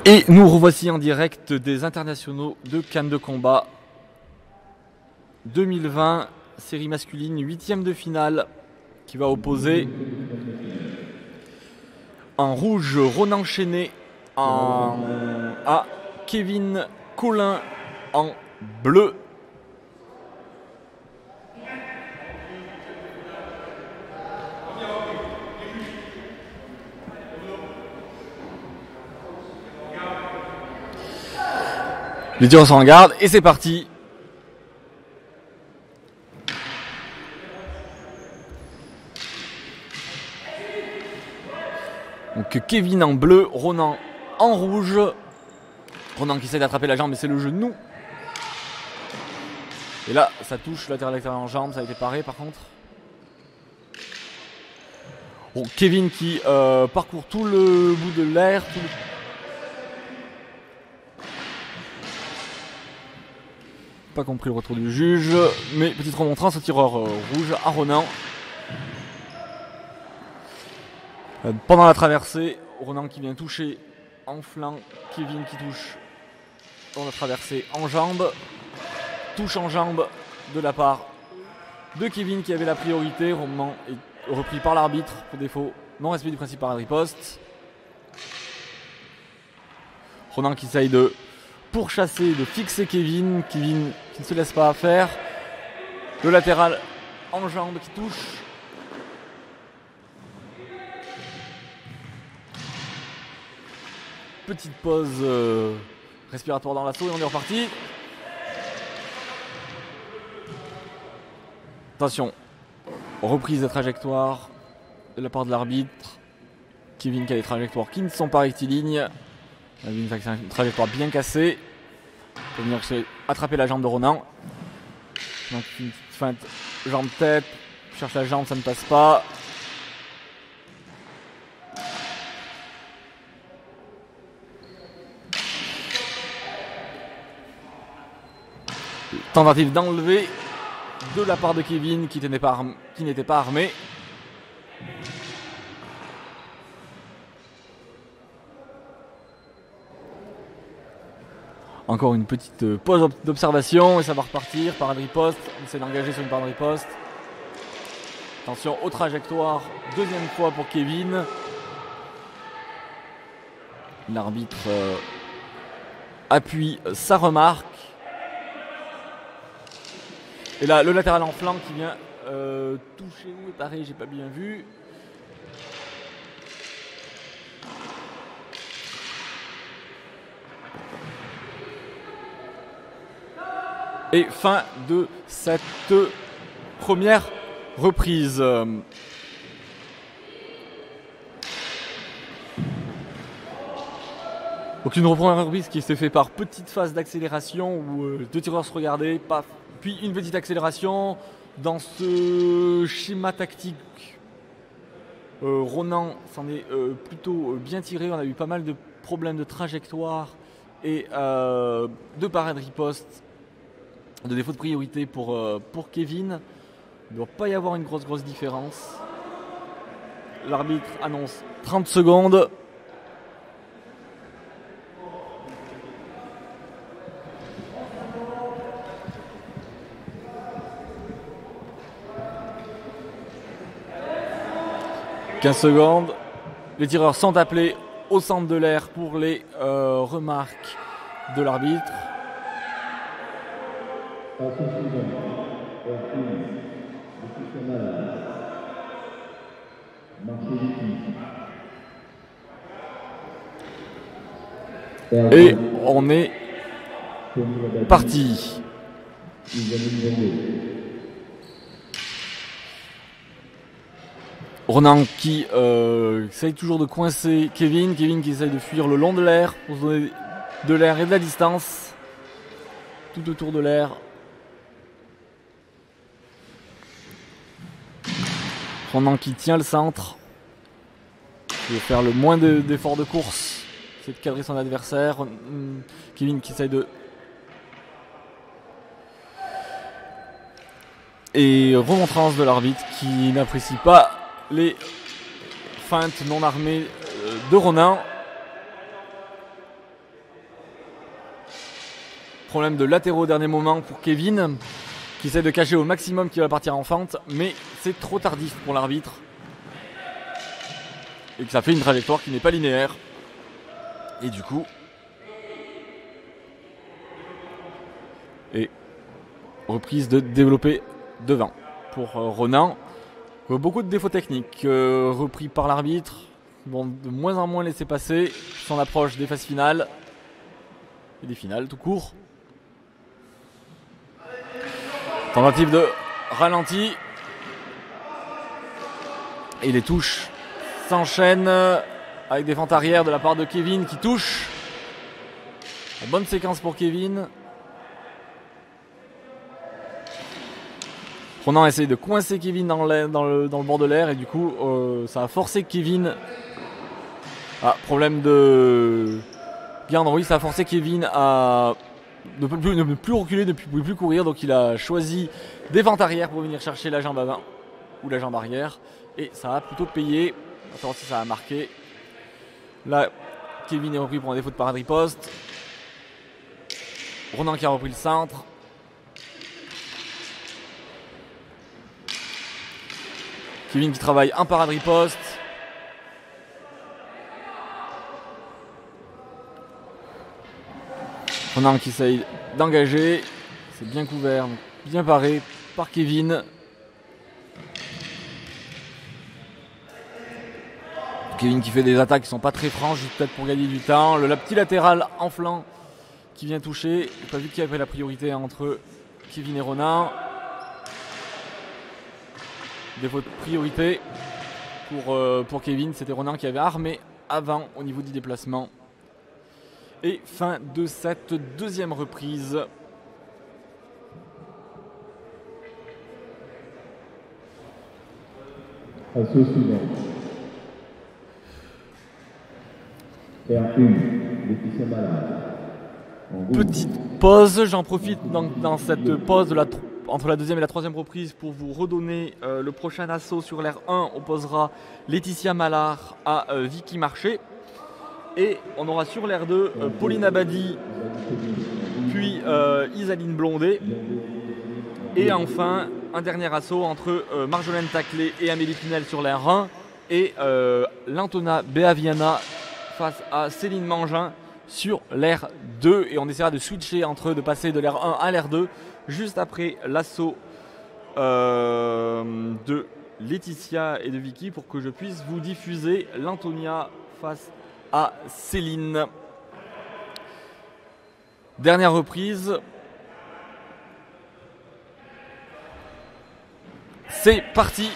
Et nous revoici en direct des internationaux de Cannes de combat 2020, série masculine, 8e de finale, qui va opposer en rouge Ronan Chénet à Kevin Collin en bleu. Les tireurs sont en garde et c'est parti. Donc Kevin en bleu, Ronan en rouge. Ronan qui essaie d'attraper la jambe mais c'est le genou. Et là ça touche latéral extérieur en jambe, ça a été paré par contre. Bon, Kevin qui parcourt tout le bout de l'air. Pas compris le retour du juge, mais petite remontrance au tireur rouge à Ronan. Pendant la traversée, Ronan qui vient toucher en flanc, Kevin qui touche dans la traversée en jambe. Touche en jambe de la part de Kevin qui avait la priorité. Ronan est repris par l'arbitre pour défaut non-respect du principe par la riposte. Ronan qui essaye de pourchasser, de fixer Kevin qui ne se laisse pas faire. Le latéral en jambe qui touche. Petite pause respiratoire dans l'assaut et on est reparti. Attention, reprise de trajectoire de la part de l'arbitre. Kevin qui a des trajectoires qui ne sont pas rectilignes. Une trajectoire bien cassée. Pour venir attraper la jambe de Ronan. Donc une feinte jambe-tête. Cherche la jambe, ça ne passe pas. Tentative d'enlever de la part de Kevin qui n'était pas armé. Encore une petite pause d'observation et ça va repartir. Parade riposte. On essaie d'engager sur une parade riposte. Attention aux trajectoires. Deuxième fois pour Kevin. L'arbitre appuie sa remarque. Et là, le latéral en flanc qui vient toucher. Où est pareil, j'ai pas bien vu. Et fin de cette première reprise. Donc une première reprise qui s'est fait par petite phase d'accélération où deux tireurs se regardaient, paf, puis une petite accélération. Dans ce schéma tactique, Ronan s'en est plutôt bien tiré. On a eu pas mal de problèmes de trajectoire et de parade riposte. De défaut de priorité pour Kevin. Il ne doit pas y avoir une grosse différence. L'arbitre annonce 30 secondes. « 15 secondes. Les tireurs sont appelés au centre de l'air pour les remarques de l'arbitre. Et on est parti. Ronan qui essaye toujours de coincer Kevin. Kevin qui essaye de fuir le long de l'air pour se donner de l'air et de la distance. Tout autour de l'air. Ronan qui tient le centre. Il veut faire le moins d'efforts de course. C'est de cadrer son adversaire. Kevin qui essaye de... Et remontrance de l'arbitre qui n'apprécie pas les feintes non armées de Ronan. Problème de latéraux au dernier moment pour Kevin, qui essaie de cacher au maximum qu'il va partir en fente, mais c'est trop tardif pour l'arbitre. Et que ça fait une trajectoire qui n'est pas linéaire. Et du coup... Et reprise de développer devant pour Ronan. Beaucoup de défauts techniques repris par l'arbitre. Bon, de moins en moins laissé passer son approche des phases finales. Et des finales tout court. Tentative de ralenti. Et les touches s'enchaînent avec des fentes arrière de la part de Kevin qui touche. Une bonne séquence pour Kevin. Ronan essaye de coincer Kevin dans le bord de l'air et du coup ça a forcé Kevin. Ah, problème de garde. Oui, ça a forcé Kevin à ne plus reculer, ne plus courir. Donc il a choisi des fentes arrière pour venir chercher la jambe avant ou la jambe arrière. Et ça a plutôt payé. On va savoir si ça a marqué. Là, Kevin est repris pour un défaut de parade riposte. Ronan qui a repris le centre. Kevin qui travaille un parade riposte. Ronan qui essaye d'engager. C'est bien couvert, bien paré par Kevin. Kevin qui fait des attaques qui sont pas très franches, juste peut-être pour gagner du temps. Le petit latéral en flanc qui vient toucher. J'ai pas vu qui avait la priorité entre Kevin et Ronan. Défaut de priorité pour Kevin, c'était Ronan qui avait armé avant au niveau du déplacement. Et fin de cette deuxième reprise. Assaut suivant. R1, Laetitia Malade. Petite pause, j'en profite dans cette pause entre la deuxième et la troisième reprise pour vous redonner le prochain assaut sur l'air 1. On posera Laetitia Mallard à Vicky Marché. Et on aura sur l'air 2 Pauline Abadi, puis Isaline Blondet. Et enfin, un dernier assaut entre Marjolaine Taclé et Amélie Pinel sur l'air 1. Et Lantona Beaviana face à Céline Mangin sur l'air 2. Et on essaiera de switcher entre eux, de passer de l'air 1 à l'air 2 juste après l'assaut de Laetitia et de Vicky pour que je puisse vous diffuser l'Antonia face à Céline. Dernière reprise. C'est parti.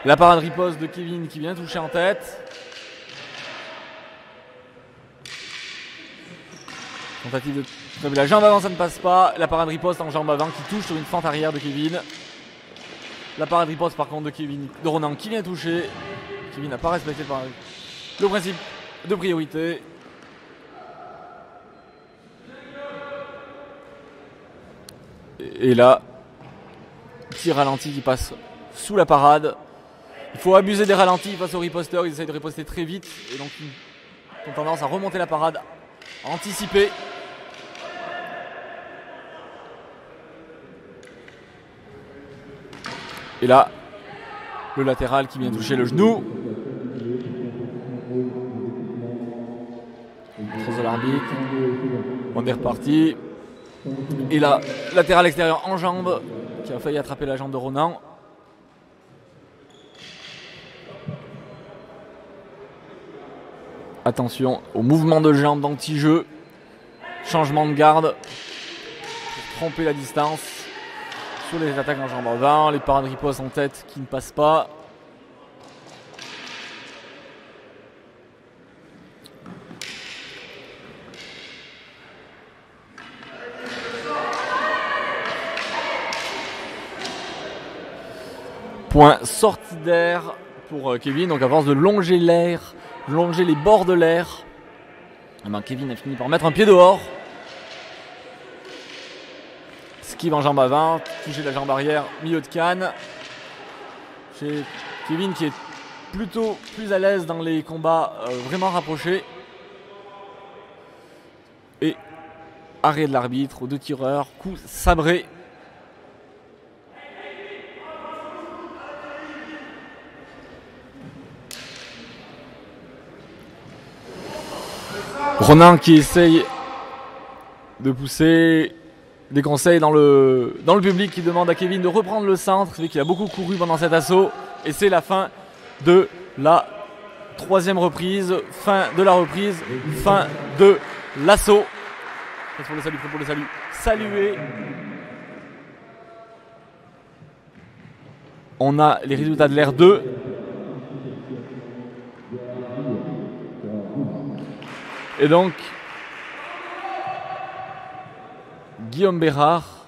La parade riposte de Kevin qui vient toucher en tête. Tentative de... La jambe avant, ça ne passe pas. La parade riposte en jambe avant qui touche sur une fente arrière de Kevin. La parade riposte par contre de Ronan qui vient toucher. Kevin n'a pas respecté le principe de priorité. Et là, petit ralenti qui passe sous la parade. Il faut abuser des ralentis face aux riposteurs. Ils essayent de riposter très vite et donc ils ont tendance à remonter la parade, à anticiper. Et là, le latéral qui vient toucher le genou. Chose de l'arbitre. On est reparti. Et là, latéral extérieur en jambe qui a failli attraper la jambe de Ronan. Attention au mouvement de jambe d'anti-jeu. Changement de garde. Pour tromper la distance. Sur les attaques en jambe avant. Les parades riposte en tête qui ne passent pas. Point sortie d'air pour Kevin. Donc à force de longer l'air, longer les bords de l'air, Kevin a fini par mettre un pied dehors. Esquive en jambe avant, toucher la jambe arrière, milieu de canne. Chez Kevin qui est plutôt plus à l'aise dans les combats vraiment rapprochés. Et arrêt de l'arbitre aux deux tireurs, coup sabré. Ronan qui essaye de pousser des conseils dans le public, qui demande à Kevin de reprendre le centre, vu qu'il a beaucoup couru pendant cet assaut. Et c'est la fin de la troisième reprise, fin de la reprise, fin de l'assaut. Pour le salut, pour le salut. Saluer. On a les résultats de l'ère 2. Et donc, Guillaume Bérard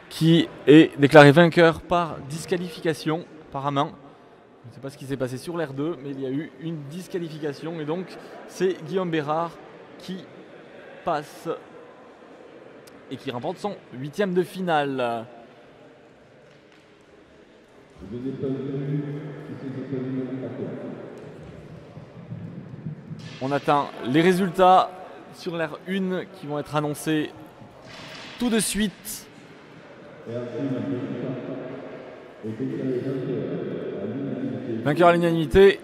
qui est déclaré vainqueur par disqualification, apparemment. Je ne sais pas ce qui s'est passé sur l'ère 2, mais il y a eu une disqualification. Et donc, c'est Guillaume Bérard qui passe et qui remporte son 8e de finale. On attend les résultats sur l'ère 1 qui vont être annoncés tout de suite. Vainqueur à l'unanimité,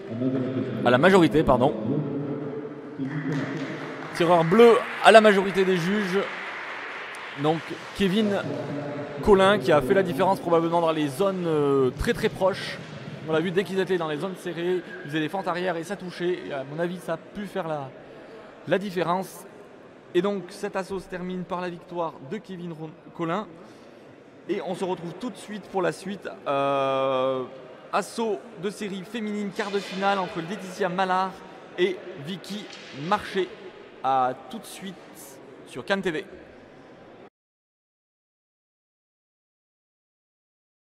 à la majorité, pardon. Tireur bleu à la majorité des juges. Donc Kevin Collin qui a fait la différence probablement dans les zones très très proches. On l'a vu dès qu'ils étaient dans les zones serrées, ils faisaient des fentes arrière et ça touchait. Et à mon avis, ça a pu faire la différence. Et donc cet assaut se termine par la victoire de Kevin Collin. Et on se retrouve tout de suite pour la suite. Assaut de série féminine, quart de finale entre Laetitia Mallard et Vicky Marché. À tout de suite sur Cannes TV.